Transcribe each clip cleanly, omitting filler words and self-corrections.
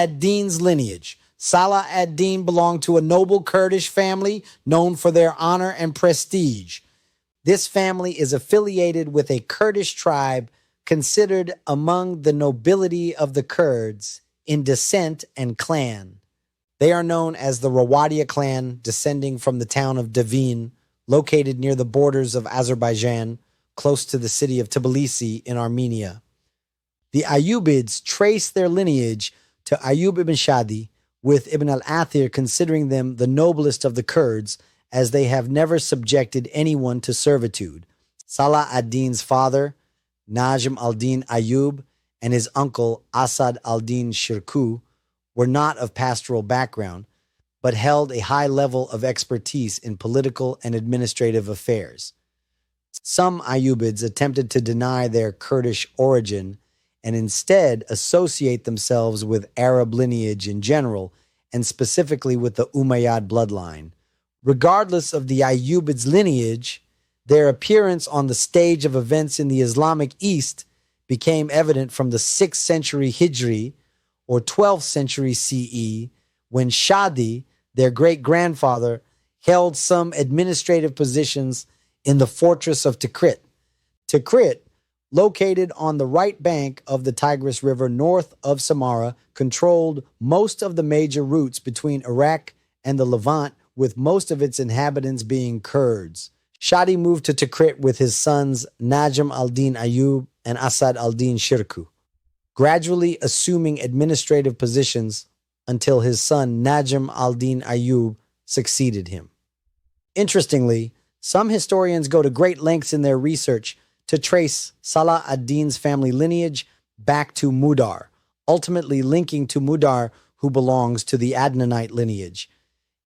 ad-Din's lineage. Salah ad-Din belonged to a noble Kurdish family known for their honor and prestige. This family is affiliated with a Kurdish tribe considered among the nobility of the Kurds in descent and clan. They are known as the Rawadia clan, descending from the town of Devin, located near the borders of Azerbaijan, close to the city of Tbilisi in Armenia. The Ayyubids trace their lineage to Ayyub ibn Shadi, with Ibn al-Athir considering them the noblest of the Kurds, as they have never subjected anyone to servitude. Salah ad-Din's father, Najm al-Din Ayyub, and his uncle, Asad al-Din Shirkuh, were not of pastoral background, but held a high level of expertise in political and administrative affairs. Some Ayyubids attempted to deny their Kurdish origin and instead associate themselves with Arab lineage in general, and specifically with the Umayyad bloodline. Regardless of the Ayyubids' lineage, their appearance on the stage of events in the Islamic East became evident from the 6th century Hijri or 12th century CE, when Shadi, their great-grandfather, held some administrative positions in the fortress of Tikrit. Tikrit, located on the right bank of the Tigris River north of Samarra, controlled most of the major routes between Iraq and the Levant, with most of its inhabitants being Kurds. Shadi moved to Tikrit with his sons Najm al-Din Ayyub and Asad al-Din Shirkuh, gradually assuming administrative positions until his son Najm al-Din Ayyub succeeded him. Interestingly, some historians go to great lengths in their research to trace Salah ad-Din's family lineage back to Mudar, ultimately linking to Mudar, who belongs to the Adnanite lineage.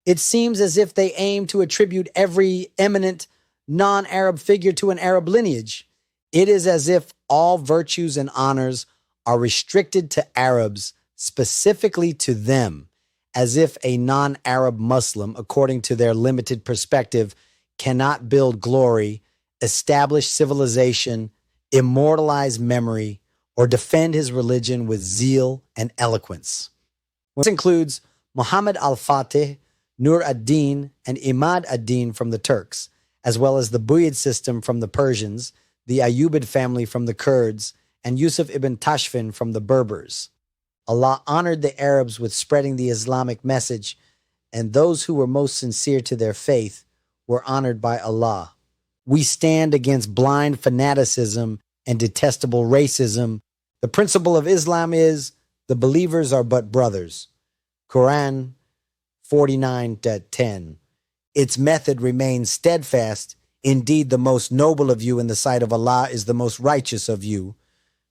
It seems as if they aim to attribute every eminent non-Arab figure to an Arab lineage. It is as if all virtues and honors are restricted to Arabs, specifically to them, as if a non-Arab Muslim, according to their limited perspective, cannot build glory, establish civilization, immortalize memory, or defend his religion with zeal and eloquence. This includes Muhammad al-Fatih, Nur ad-Din, and Imad ad-Din from the Turks, as well as the Buyid system from the Persians, the Ayyubid family from the Kurds, and Yusuf ibn Tashfin from the Berbers. Allah honored the Arabs with spreading the Islamic message, and those who were most sincere to their faith were honored by Allah. We stand against blind fanaticism and detestable racism. The principle of Islam is the believers are but brothers. Quran 49:10. Its method remains steadfast. Indeed, the most noble of you in the sight of Allah is the most righteous of you.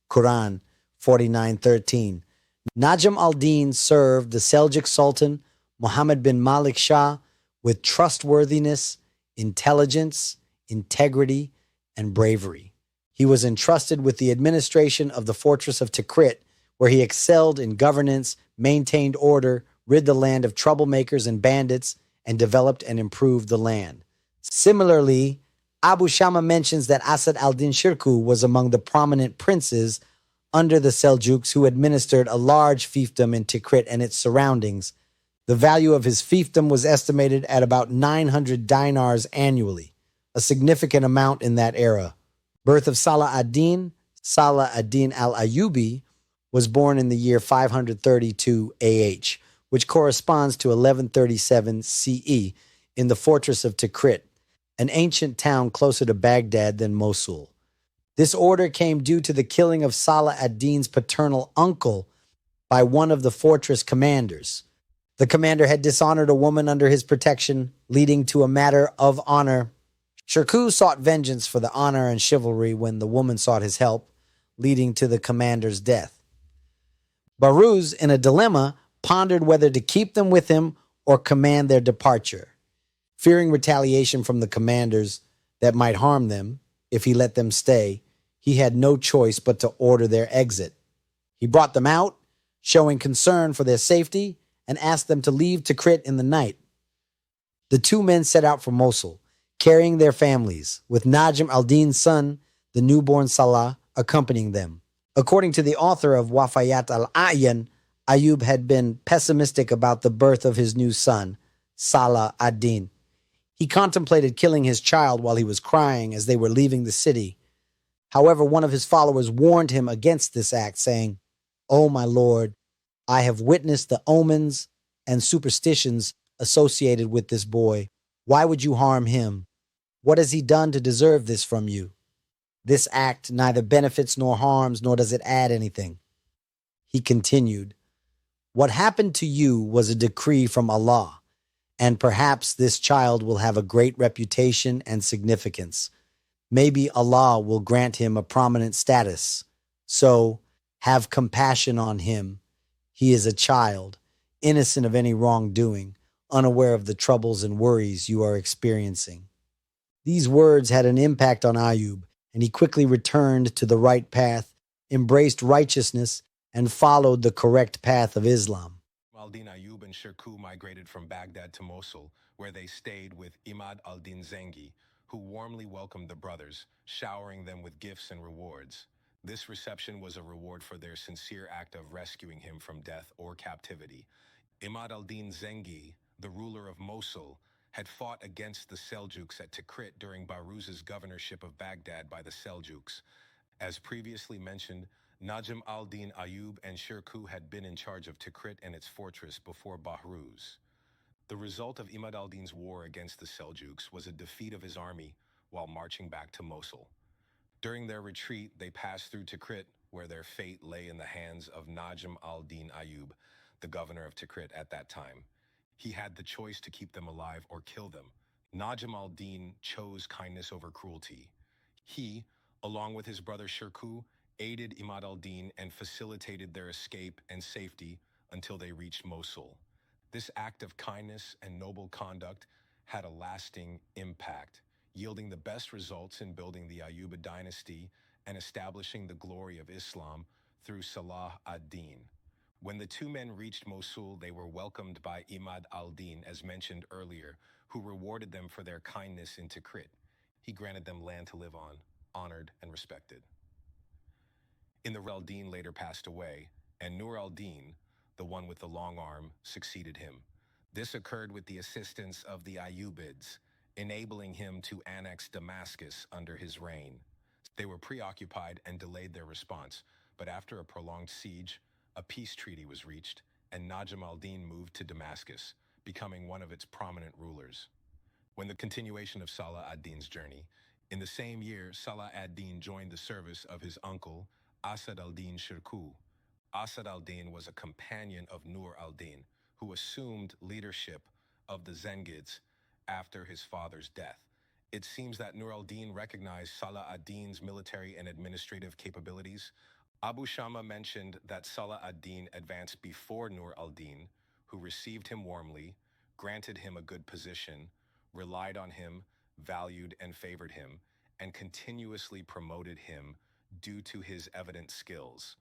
Quran 49:13. Najm al-Din served the Seljuk Sultan Muhammad bin Malik Shah with trustworthiness, intelligence, integrity, and bravery. He was entrusted with the administration of the fortress of Tikrit, where he excelled in governance, maintained order, rid the land of troublemakers and bandits, and developed and improved the land. Similarly, Abu Shama mentions that Asad al-Din Shirkuh was among the prominent princes under the Seljuks who administered a large fiefdom in Tikrit and its surroundings. The value of his fiefdom was estimated at about 900 dinars annually, a significant amount in that era. Birth of Salah ad-Din, Salah ad-Din al-Ayyubi, was born in the year 532 AH, which corresponds to 1137 CE, in the fortress of Tikrit, an ancient town closer to Baghdad than Mosul. This order came due to the killing of Salah ad-Din's paternal uncle by one of the fortress commanders. The commander had dishonored a woman under his protection, leading to a matter of honor. Shirkuh sought vengeance for the honor and chivalry when the woman sought his help, leading to the commander's death. Baruz, in a dilemma, pondered whether to keep them with him or command their departure. Fearing retaliation from the commanders that might harm them if he let them stay, he had no choice but to order their exit. He brought them out, showing concern for their safety, and asked them to leave Tikrit in the night. The two men set out for Mosul, carrying their families, with Najm al-Din's son, the newborn Salah, accompanying them. According to the author of Wafayat al-A'yan, Ayub had been pessimistic about the birth of his new son, Salah ad-Din. He contemplated killing his child while he was crying as they were leaving the city. However, one of his followers warned him against this act, saying, "Oh, my lord, I have witnessed the omens and superstitions associated with this boy. Why would you harm him? What has he done to deserve this from you? This act neither benefits nor harms, nor does it add anything." He continued, "What happened to you was a decree from Allah, and perhaps this child will have a great reputation and significance. Maybe Allah will grant him a prominent status. So have compassion on him. He is a child, innocent of any wrongdoing, unaware of the troubles and worries you are experiencing." These words had an impact on Ayub, and he quickly returned to the right path, embraced righteousness, and followed the correct path of Islam. Al-Din Ayyub and Shirkuh migrated from Baghdad to Mosul, where they stayed with Imad al-Din Zengi, who warmly welcomed the brothers, showering them with gifts and rewards. This reception was a reward for their sincere act of rescuing him from death or captivity. Imad al-Din Zengi, the ruler of Mosul, had fought against the Seljuks at Tikrit during Bahruz's governorship of Baghdad by the Seljuks. As previously mentioned, Najm al-Din Ayyub and Shirkuh had been in charge of Tikrit and its fortress before Bahruz. The result of Imad al-Din's war against the Seljuks was a defeat of his army while marching back to Mosul. During their retreat, they passed through Tikrit, where their fate lay in the hands of Najm al-Din Ayyub, the governor of Tikrit at that time. He had the choice to keep them alive or kill them. Najm al-Din chose kindness over cruelty. He, along with his brother Shirkuh, aided Imad al-Din and facilitated their escape and safety until they reached Mosul. This act of kindness and noble conduct had a lasting impact, yielding the best results in building the Ayyubid dynasty and establishing the glory of Islam through Salah ad-Din. When the two men reached Mosul, they were welcomed by Imad al-Din, as mentioned earlier, who rewarded them for their kindness in Tikrit. He granted them land to live on, honored and respected. Nur al-Din later passed away, and Nur al-Din, the one with the long arm, succeeded him. This occurred with the assistance of the Ayyubids, enabling him to annex Damascus under his reign. They were preoccupied and delayed their response, but after a prolonged siege, a peace treaty was reached, and Najm al-Din moved to Damascus, becoming one of its prominent rulers. When the continuation of Salah ad-Din's journey, in the same year, Salah ad-Din joined the service of his uncle, Asad al-Din Shirkuh. Asad al-Din was a companion of Nur al-Din, who assumed leadership of the Zengids after his father's death. It seems that Nur al-Din recognized Salah ad-Din's military and administrative capabilities. Abu Shama mentioned that Salah ad-Din advanced before Nur al-Din, who received him warmly, granted him a good position, relied on him, valued and favored him, and continuously promoted him due to his evident skills.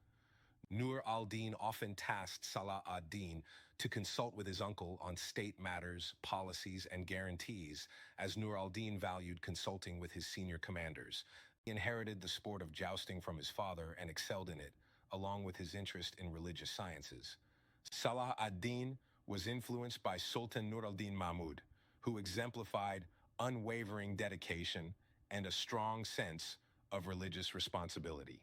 Nur al-Din often tasked Salah ad-Din to consult with his uncle on state matters, policies, and guarantees, as Nur al-Din valued consulting with his senior commanders. He inherited the sport of jousting from his father and excelled in it, along with his interest in religious sciences. Salah ad-Din was influenced by Sultan Nur al-Din Mahmud, who exemplified unwavering dedication and a strong sense of religious responsibility.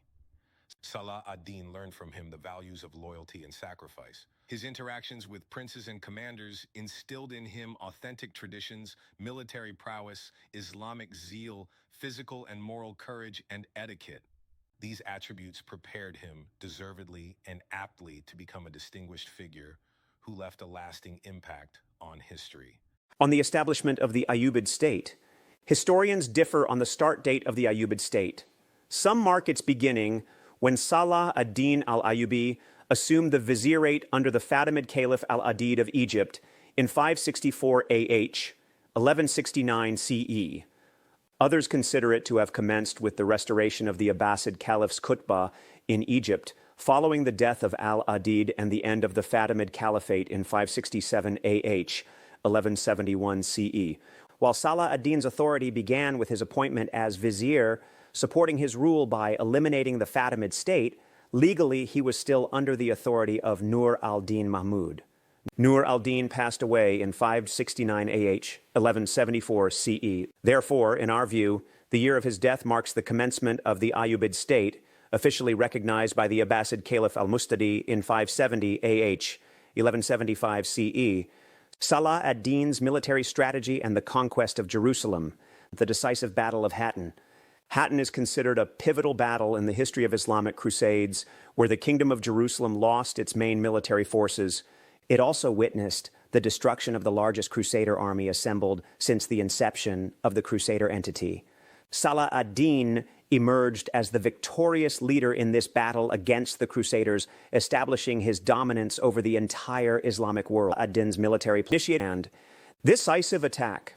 Salah ad-Din learned from him the values of loyalty and sacrifice. His interactions with princes and commanders instilled in him authentic traditions, military prowess, Islamic zeal, physical and moral courage, and etiquette. These attributes prepared him deservedly and aptly to become a distinguished figure who left a lasting impact on history. On the establishment of the Ayyubid state, historians differ on the start date of the Ayyubid state. Some mark its beginning when Salah ad-Din al-Ayyubi assumed the vizierate under the Fatimid Caliph al-Adid of Egypt in 564 AH, 1169 CE. Others consider it to have commenced with the restoration of the Abbasid Caliph's khutbah in Egypt, following the death of al-Adid and the end of the Fatimid Caliphate in 567 AH, 1171 CE. While Salah ad-Din's authority began with his appointment as vizier, supporting his rule by eliminating the Fatimid state, Legally, he was still under the authority of Nur al-Din Mahmud. Nur al-Din passed away in 569 AH, 1174 CE. Therefore, in our view, the year of his death marks the commencement of the Ayyubid state, officially recognized by the Abbasid Caliph al-Mustadi in 570 AH, 1175 CE. Salah ad-Din's military strategy and the conquest of Jerusalem, the decisive Battle of Hattin. Hattin is considered a pivotal battle in the history of Islamic crusades, where the Kingdom of Jerusalem lost its main military forces. It also witnessed the destruction of the largest Crusader army assembled since the inception of the Crusader entity. Salah ad-Din emerged as the victorious leader in this battle against the Crusaders, establishing his dominance over the entire Islamic world. Ad-Din's military initiated this decisive attack.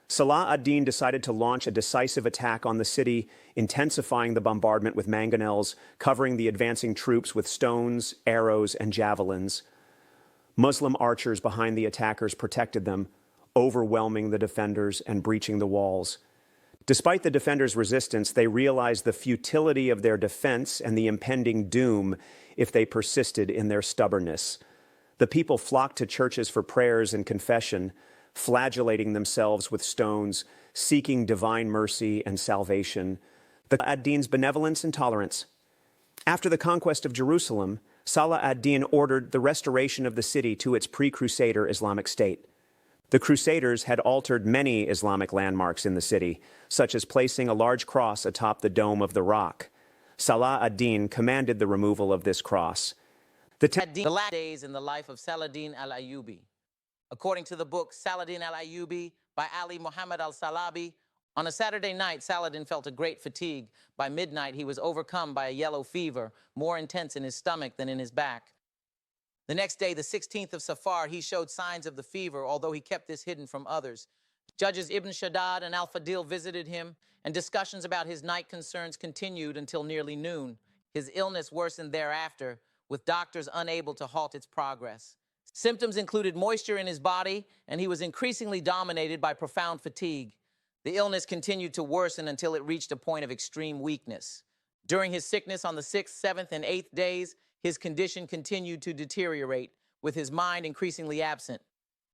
Salah ad-Din decided to launch a decisive attack on the city, intensifying the bombardment with mangonels, covering the advancing troops with stones, arrows, and javelins. Muslim archers behind the attackers protected them, overwhelming the defenders and breaching the walls. Despite the defenders' resistance, they realized the futility of their defense and the impending doom if they persisted in their stubbornness. The people flocked to churches for prayers and confession, flagellating themselves with stones, seeking divine mercy and salvation. The ad-Din's benevolence and tolerance. After the conquest of Jerusalem, Salah ad-Din ordered the restoration of the city to its pre-Crusader Islamic state. The Crusaders had altered many Islamic landmarks in the city, such as placing a large cross atop the Dome of the Rock. Salah ad-Din commanded the removal of this cross. The last days in the life of Saladin al-Ayyubi. According to the book Saladin al-Ayyubi by Ali Muhammad al-Salabi, on a Saturday night, Saladin felt a great fatigue. By midnight, he was overcome by a yellow fever, more intense in his stomach than in his back. The next day, the 16th of Safar, he showed signs of the fever, although he kept this hidden from others. Judges Ibn Shaddad and Al-Fadil visited him, and discussions about his night concerns continued until nearly noon. His illness worsened thereafter, with doctors unable to halt its progress. Symptoms included moisture in his body, and he was increasingly dominated by profound fatigue. The illness continued to worsen until it reached a point of extreme weakness. During his sickness on the 6th, 7th, and 8th days, his condition continued to deteriorate, with his mind increasingly absent.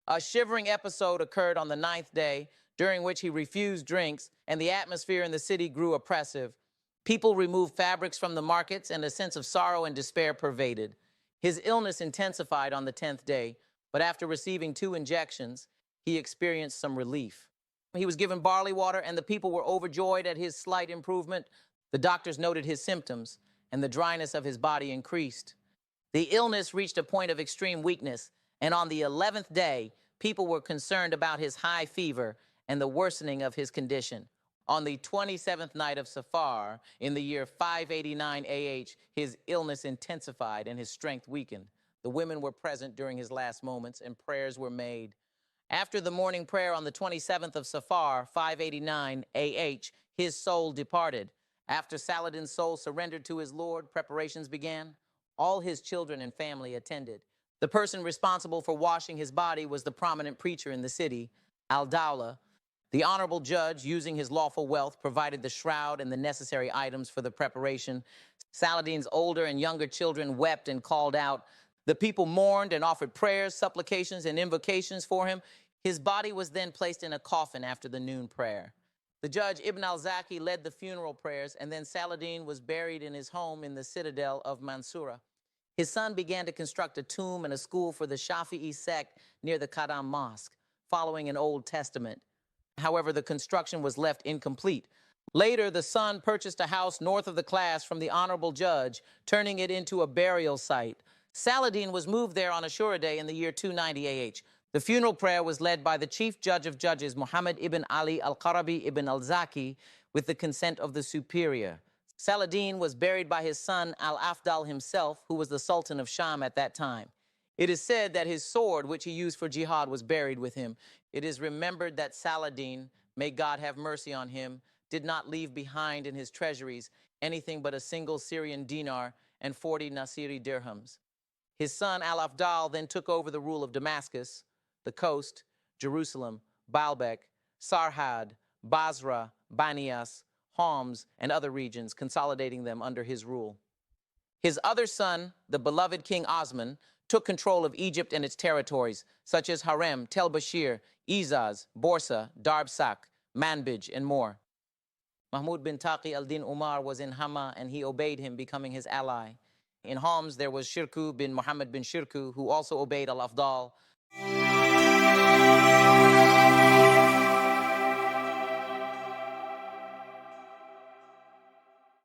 A shivering episode occurred on the 9th day, during which he refused drinks, and the atmosphere in the city grew oppressive. People removed fabrics from the markets, and a sense of sorrow and despair pervaded. His illness intensified on the 10th day, but after receiving 2 injections, he experienced some relief. He was given barley water, and the people were overjoyed at his slight improvement. The doctors noted his symptoms, and the dryness of his body increased. The illness reached a point of extreme weakness, and on the 11th day, people were concerned about his high fever and the worsening of his condition. On the 27th night of Safar, in the year 589 AH, his illness intensified and his strength weakened. The women were present during his last moments, and prayers were made. After the morning prayer on the 27th of Safar, 589 AH, his soul departed. After Saladin's soul surrendered to his Lord, preparations began. All his children and family attended. The person responsible for washing his body was the prominent preacher in the city, Al-Dawla. The honorable judge, using his lawful wealth, provided the shroud and the necessary items for the preparation. Saladin's older and younger children wept and called out. The people mourned and offered prayers, supplications, and invocations for him. His body was then placed in a coffin after the noon prayer. The judge, Ibn al-Zaki, led the funeral prayers, and then Saladin was buried in his home in the citadel of Mansura. His son began to construct a tomb and a school for the Shafi'i sect near the Qadam Mosque, following an Old Testament. However, the construction was left incomplete. Later, the son purchased a house north of the class from the honorable judge, turning it into a burial site. Saladin was moved there on Ashura Day in the year 290 AH. The funeral prayer was led by the chief judge of judges, Muhammad ibn Ali al-Qarabi ibn al-Zaki, with the consent of the superior. Saladin was buried by his son Al-Afdal himself, who was the Sultan of Sham at that time. It is said that his sword, which he used for jihad, was buried with him. It is remembered that Saladin, may God have mercy on him, did not leave behind in his treasuries anything but a single Syrian dinar and 40 Nasiri dirhams. His son Al-Afdal then took over the rule of Damascus, the coast, Jerusalem, Baalbek, Sarhad, Basra, Banias, Homs, and other regions, consolidating them under his rule. His other son, the beloved King Osman, took control of Egypt and its territories, such as Harem, Tel Bashir, Izaz, Borsa, Darbsak, Manbij, and more. Mahmud bin Taqi al-Din Umar was in Hama, and he obeyed him, becoming his ally. In Homs, there was Shirkuh bin Muhammad bin Shirkuh, who also obeyed al-Afdal.